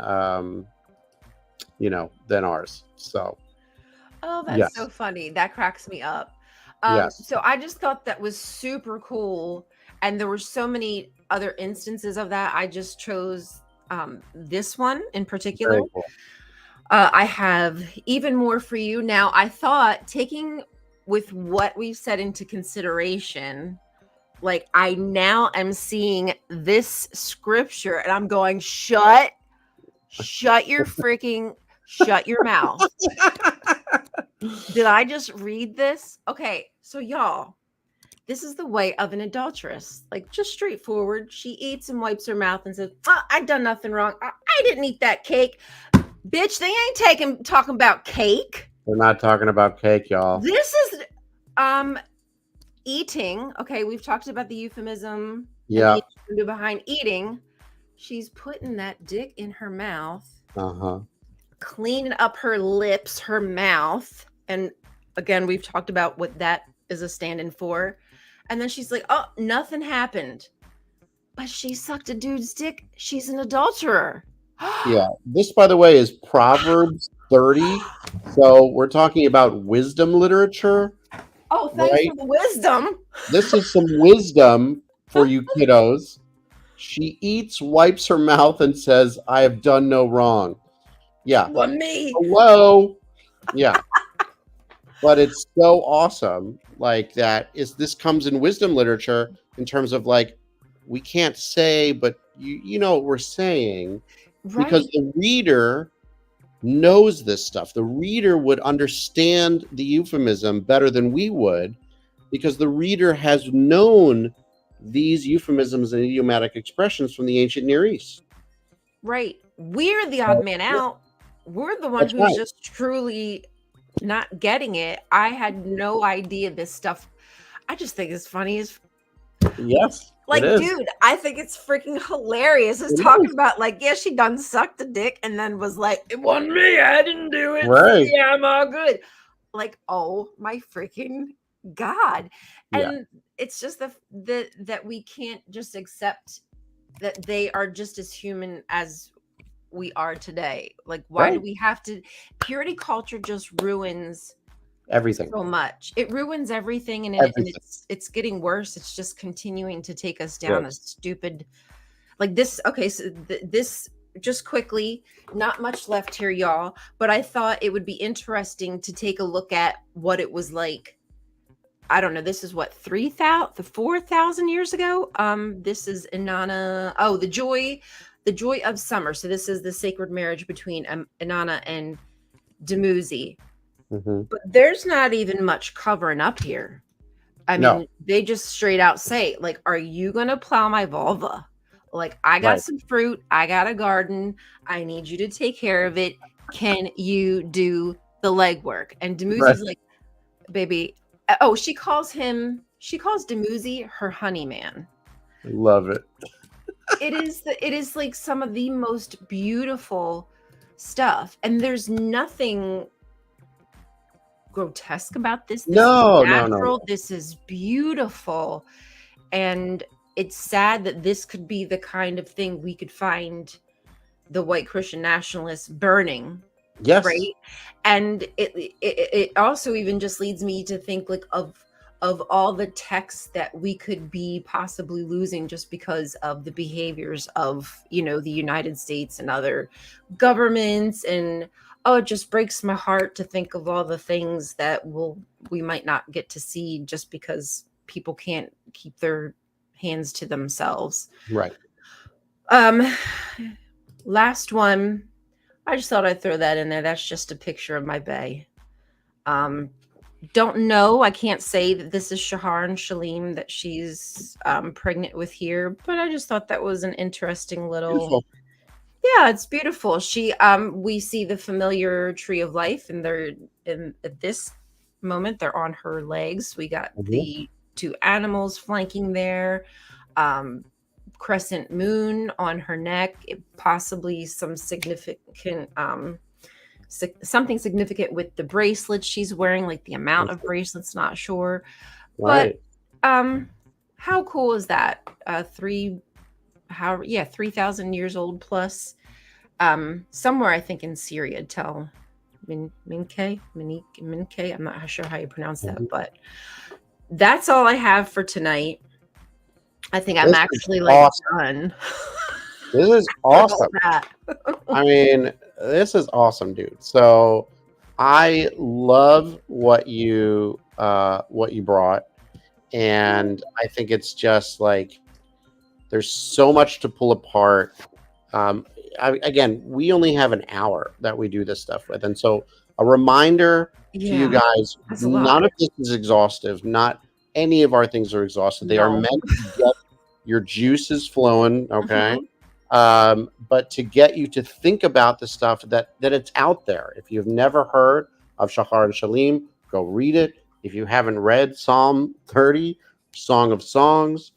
than ours. So. Oh, that's so funny. That cracks me up. So I just thought that was super cool. And there were so many other instances of that. I just chose this one in particular. Cool. I have even more for you. Now, I thought, taking with what we've set into consideration, like I now am seeing this scripture and I'm going, shut your mouth. Did I just read this? Okay, so y'all, this is the way of an adulteress. Like, just straightforward. She eats and wipes her mouth and says, I done nothing wrong. I didn't eat that cake. Bitch, they ain't talking about cake. They're not talking about cake, y'all. This is eating. Okay, we've talked about the euphemism. Yeah. Behind eating, she's putting that dick in her mouth. Cleaning up her lips, her mouth. And again, we've talked about what that is a stand-in for. And then she's like, oh, nothing happened. But she sucked a dude's dick. She's an adulterer. Yeah. This, by the way, is Proverbs 30. So we're talking about wisdom literature, Oh, thanks right? for the wisdom. This is some wisdom for you kiddos. She eats, wipes her mouth, and says, I have done no wrong. Yeah. What, me? Hello. Yeah. But it's so awesome. Like that is this comes in wisdom literature in terms of like we can't say, but you know what we're saying because Right. the reader knows this stuff. The reader would understand the euphemism better than we would because the reader has known these euphemisms and idiomatic expressions from the ancient Near East. Right. We're the odd man out. We're the one That's who's right. just truly not getting it. I had no idea this stuff. I just think it's funny as Yes. like, it is. dude, I think it's freaking hilarious. It's It talking is. about like, yeah, she done sucked a dick and then was like, it wasn't me, I didn't do it. Right. Yeah, I'm all good. Like, oh my freaking God. Yeah. And it's just that we can't just accept that they are just as human as we are today. Like, why do Right. we have to? Purity culture just ruins Everything. so much. It ruins everything, and Everything. it's getting worse. It's just continuing to take us down a Yes. stupid like this. Okay, so this just quickly, not much left here, y'all. But I thought it would be interesting to take a look at what it was like. I don't know. This is what 4,000 years ago. This is Inanna. Oh, the joy of summer. So this is the sacred marriage between Inanna and Dumuzi. Mm-hmm. But there's not even much covering up here. I No. mean, they just straight out say, like, are you going to plow my vulva? Like, I got Right. some fruit. I got a garden. I need you to take care of it. Can you do the legwork? And Dumuzi's Right. like, baby. Oh, she calls Dumuzi her honey man. Love it. It is like some of the most beautiful stuff. And there's nothing grotesque about this. This No, is no, natural. no. This is beautiful. And it's sad that this could be the kind of thing we could find the white Christian nationalists burning. Yes. Right. And it also even just leads me to think like of all the texts that we could be possibly losing just because of the behaviors of, you know, the United States and other governments. And oh, it just breaks my heart to think of all the things that we might not get to see just because people can't keep their hands to themselves. Right. Last one. I just thought I'd throw that in there. That's just a picture of my bae. Don't know. I can't say that this is Shahar and Shalim that she's pregnant with here, but I just thought that was an interesting little. Beautiful. Yeah, it's beautiful. We see the familiar tree of life, and at this moment they're on her legs. We got the two animals flanking there. Crescent moon on her neck, possibly some significant something significant with the bracelets she's wearing, like the amount of bracelets, not sure. Right. But how cool is that? 3,000 years old plus. Somewhere I think in Syria, Tel Minke, I'm not sure how you pronounce that, but that's all I have for tonight. I think I'm actually like done. This is awesome. I mean, this is awesome, dude. So I love what you brought, and I think it's just like there's so much to pull apart. Again, we only have an hour that we do this stuff with, and so a reminder to you guys: none of this is exhaustive. Not any of our things are exhaustive. They are meant to get your juices flowing, okay? But to get you to think about the stuff that it's out there. If you've never heard of Shahar and Shalim, go read it. If you haven't read Psalm 30, Song of Songs,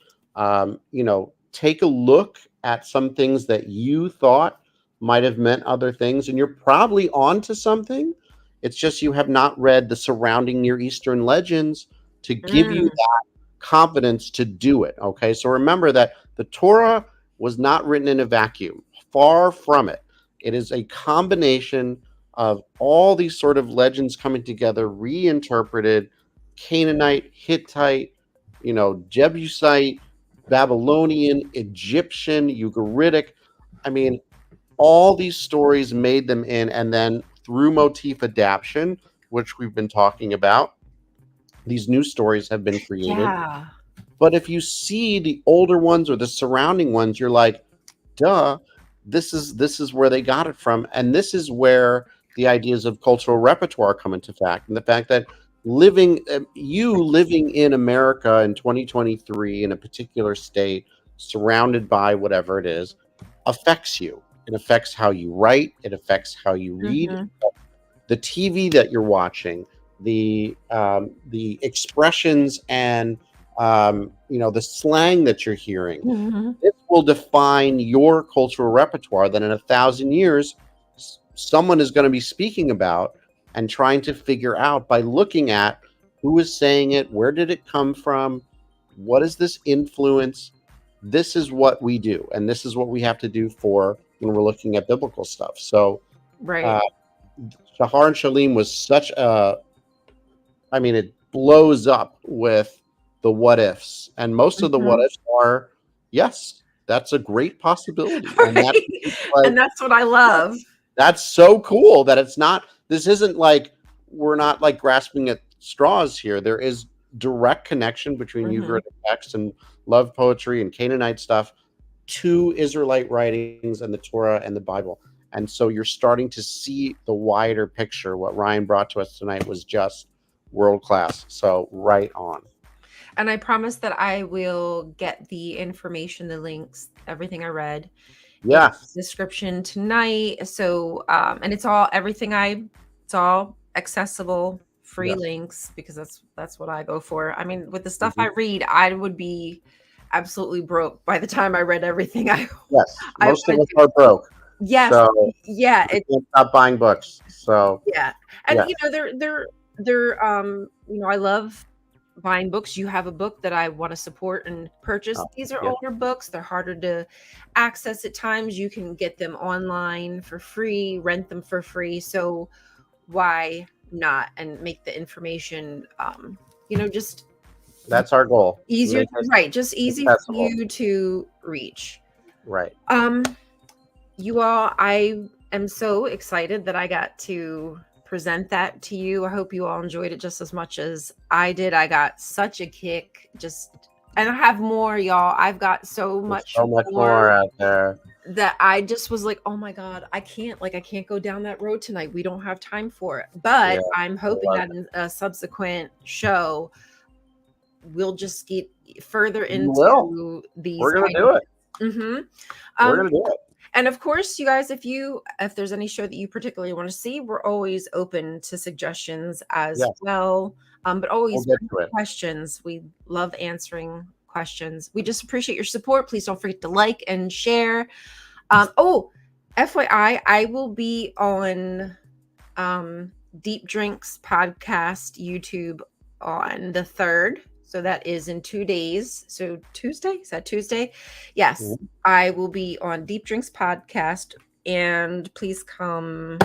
take a look at some things that you thought might have meant other things, and you're probably onto something. It's just you have not read the surrounding Near Eastern legends to give you confidence to do it. Okay, so remember that the Torah was not written in a vacuum. Far from it. It is a combination of all these sort of legends coming together, reinterpreted, Canaanite, Hittite, Jebusite, Babylonian, Egyptian, Ugaritic. I mean, all these stories made them in, and then through motif adaptation, which we've been talking about, these new stories have been created. Yeah. But if you see the older ones or the surrounding ones, you're like, duh, this is where they got it from. And this is where the ideas of cultural repertoire come into fact. And the fact that living in America in 2023 in a particular state, surrounded by whatever it is, affects you. It affects how you write. It affects how you read. The TV that you're watching, the expressions and the slang that you're hearing. This will define your cultural repertoire that in 1,000 years someone is going to be speaking about and trying to figure out by looking at who is saying it, where did it come from, what is this influence. This is what we do, and this is what we have to do for when we're looking at biblical stuff. So Right. Shahar and Shalim was such it blows up with the what ifs, and most of the what ifs are, yes, that's a great possibility. Right. And that's what I love. That's so cool that this isn't like we're not like grasping at straws here. There is direct connection between Ugaritic text and love poetry and Canaanite stuff to Israelite writings and the Torah and the Bible. And so you're starting to see the wider picture. What Rion brought to us tonight was just world class. So right on. And I promise that I will get the information, the links, everything I read. Yeah. Description tonight. So and it's all accessible, free links, because that's what I go for. I mean, with the stuff I read, I would be absolutely broke by the time I read everything. Most of us are broke. Yes. So yeah. Can't stop buying books. So yeah. And they're I love buying books. You have a book that I want to support and purchase. These are older books. They're harder to access at times. You can get them online for free, rent them for free. So why not? And make the information just that's our goal. Easier, right? Just easy accessible for you to reach. Right. You all, I am so excited that I got to present that to you. I hope you all enjoyed it just as much as I did. I got such a kick, and I have more, y'all. I've got so much more out there that I just was like, oh my God, I can't go down that road tonight. We don't have time for it. But I'm hoping that in a subsequent show, we'll just get further into these. We're gonna do it. We're gonna do it. And of course, you guys, if there's any show that you particularly want to see, we're always open to suggestions as well. But always questions. We love answering questions. We just appreciate your support. Please don't forget to like and share. FYI, I will be on Deep Drinks podcast YouTube on the 3rd. So that is in 2 days. So Tuesday? Is that Tuesday? Yes. Mm-hmm. I will be on Deep Drinks podcast. And please come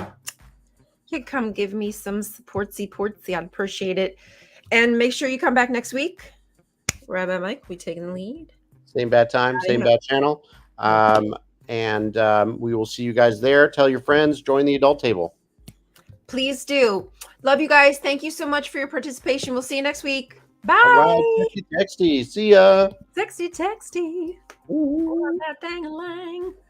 give me some supportsy. I'd appreciate it. And make sure you come back next week. Rabbi Mike, we taking the lead. Same bad time, same bad channel. And we will see you guys there. Tell your friends, join the adult table. Please do. Love you guys. Thank you so much for your participation. We'll see you next week. Bye. All right, Texty. See ya. Texty. Ooh, that dang-a-lang.